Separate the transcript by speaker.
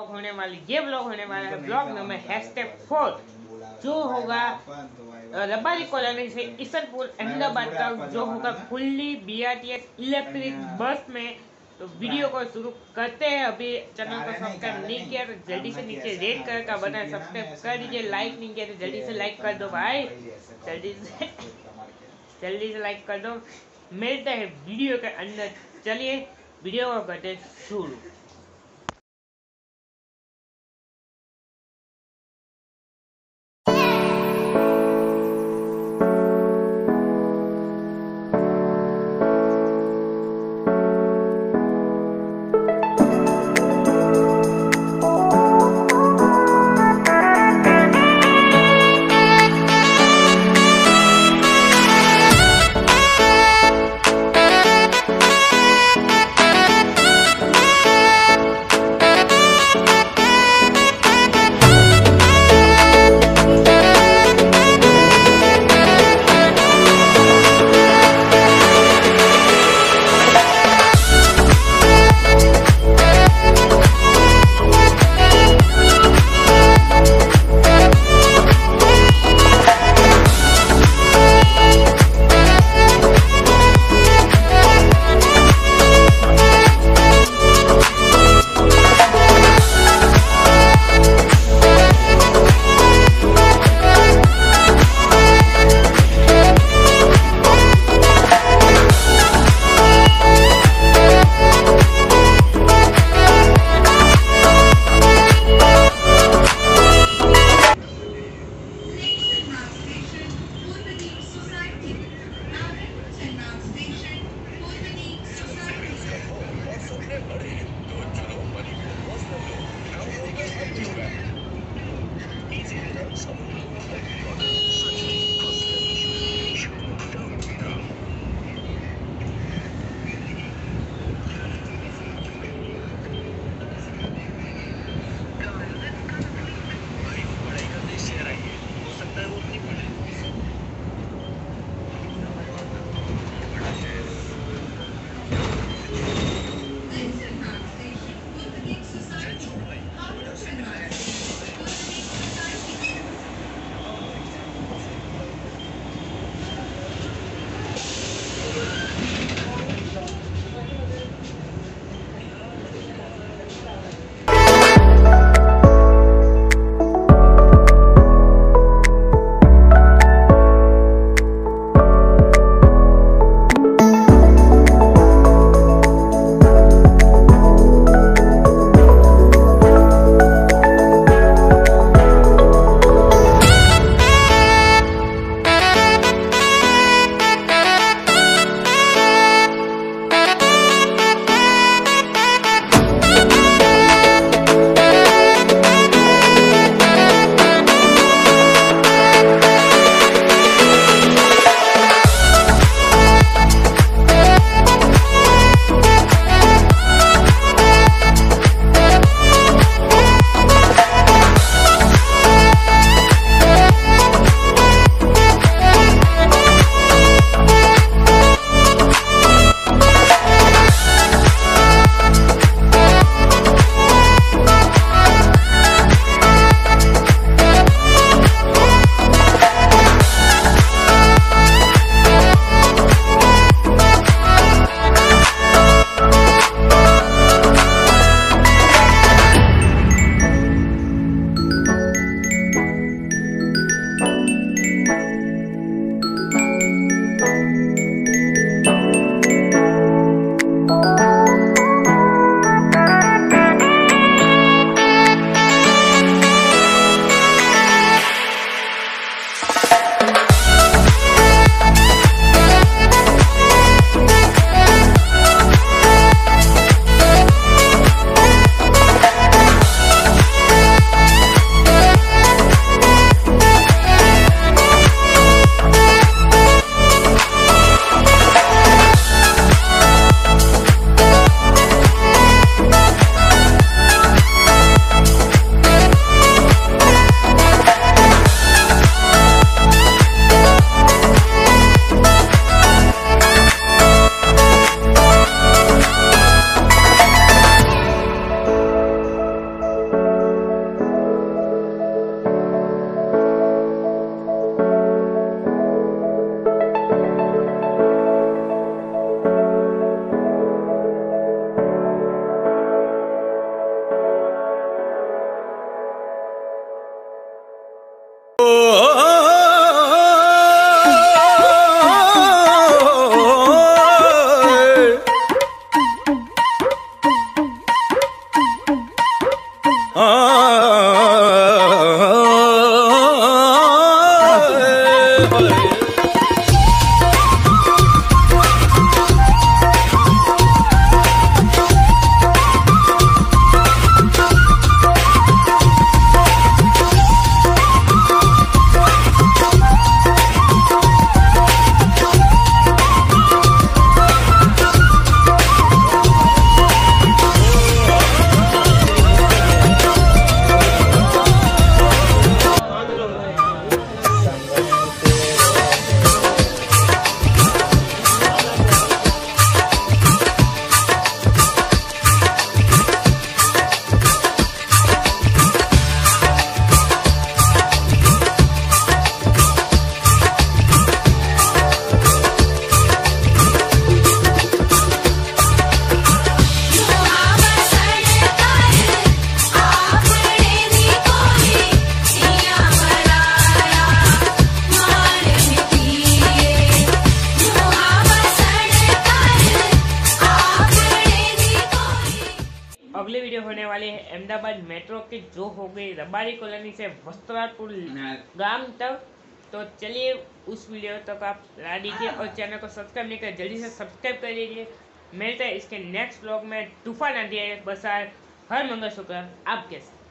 Speaker 1: Blog होने वाली, ये ब्लॉग होने वाला है ब्लॉग नंबर #4 जो होगा रबारी कॉलोनी से इसनपुर अहमदाबाद का, जो होगा फुल्ली BRTS इलेक्ट्रिक बस में। तो वीडियो को शुरू करते हैं। अभी चैनल को सब्सक्राइब नहीं किया तो जल्दी से नीचे रेड कलर का बटन सब्सक्राइब कर दीजिए। लाइक नहीं किया तो जल्दी से लाइक कर दो भाई, जल्दी से लाइक कर दो। मिलते हैं वीडियो के अंदर, चलिए वीडियो को करते शुरू। अगले वीडियो होने वाले है अहमदाबाद मेट्रो के, जो हो गई रबारी कॉलोनी से वस्त्रापुर गांव तक। तो चलिए उस वीडियो तक आप ला दीजिए और चैनल को सब्सक्राइब नहीं कर जल्दी से सब्सक्राइब कर लीजिए। मिलते हैं इसके नेक्स्ट ब्लॉग में। तूफान आंधी है बरसात हर मंगल शुक्र आपके साथ।